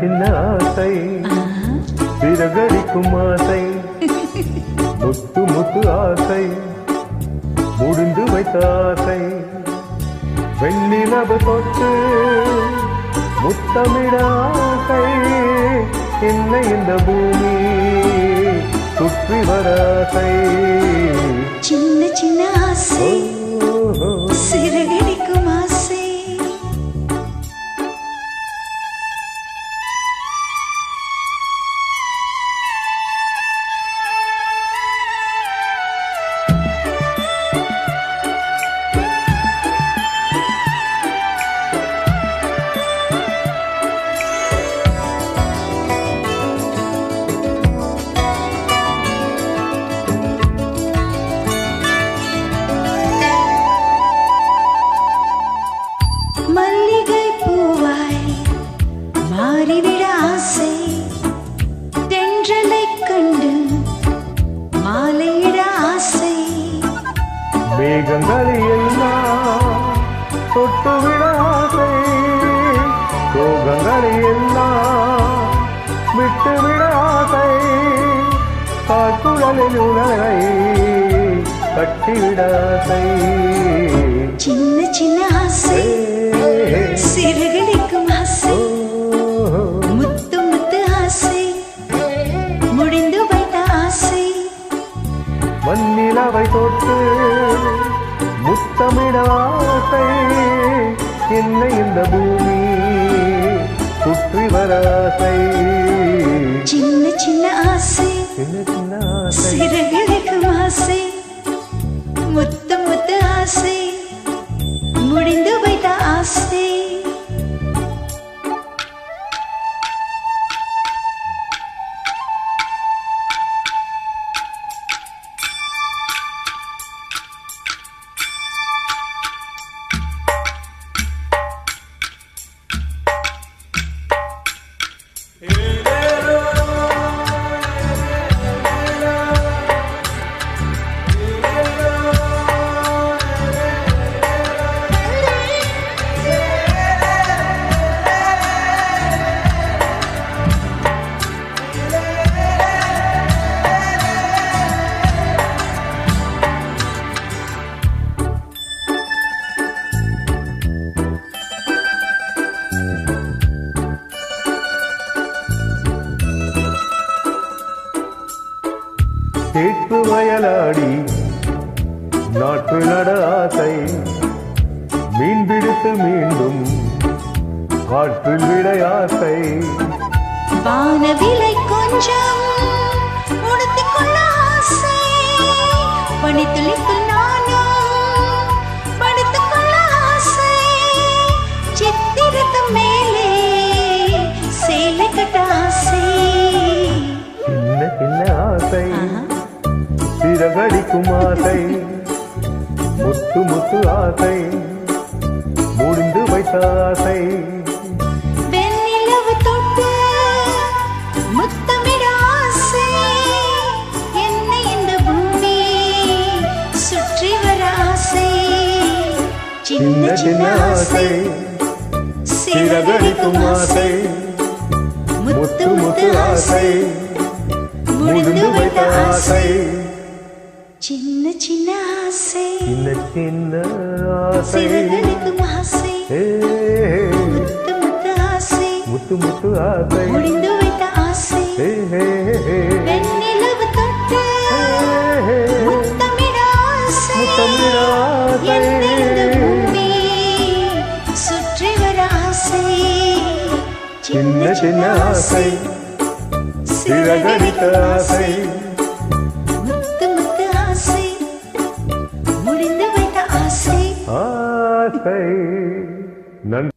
சின்ன ஆசை சிறகடிக்கும் ஆசை முத்து முத்து ஆசை முடிந்து வைத்த ஆசை வெண்ணிலவு தொட்டு முத்தமிட ஆசை என்னை இந்த பூமி சுற்றி வர ஆசை சின்ன சின்ன ஆசை சிறகடிக்கும் ஆசை மல்லிகை பூவாய் மாறிவிட ஆசை தென்றலை கண்டு மாலையிட ஆசை மேகங்களை எல்லாம் தொட்டுவிட ஆசை சோகங்களை எல்லாம் விட்டுவிட ஆசை காக்குழலில் உணரை கட்டிவிட ஆசை சின்ன சின்ன ஆசை சிறகடிக்கும் ஆசை முத்து முத்து ஆசை முடிந்து வைத்த ஆசை மண்ணிலவை தொட்டு முத்தமிட ஆசை என்னை இந்த பூமி சுற்றி வர ஆசை சின்ன சின்ன ஆசை சின்ன சின்ன ஆசை சிறகடிக்கும் ஆசை முத்து முத்து ஆசை முடிந்து வைத்த ஆசை கேட்பு வயலாடி நாட்டு நட ஆசை மீன் பிடித்து மீண்டும் காற்றில் விட ஆசை வானவிலை கொஞ்சம் உடுத்திக் கொள்ள ஆசை பனித்துளிக்குள் நானும் படுத்துக் கொள்ள ஆசை சித்திரத்து மேலே சேலை கட்ட ஆசை சின்ன சின்ன ஆசை சிறகடிக்கும் ஆசை முத்து முத்து ஆசை முடிந்து வைத்த ஆசை வெண்ணிலவு தொட்டு முத்தமிட ஆசை என்னை இந்த பூமி சுற்றி வர ஆசை சின்ன சின்ன ஆசை சிறகடிக்கும் ஆசை முத்து முத்து ஆசை முடிந்து வைத்த ஆசை சின்ன சின்ன ஆசை சின்ன சின்ன ஆசை சிறகடிக்கும் ஆசை முத்து முத்து ஆசை முத்து முத்து ஆசை முடிந்து வைத்த ஆசை வெண்ணிலவு தொட்டு முத்தமிட ஆசை என்னை இந்த பூமி சுற்றி வர ஆசை சின்ன சின்ன ஆசை சிறகடித்த ஆசை முத்து முத்து ஆசை முடிந்து வைத்த ஆசை ஆசை நன்றி.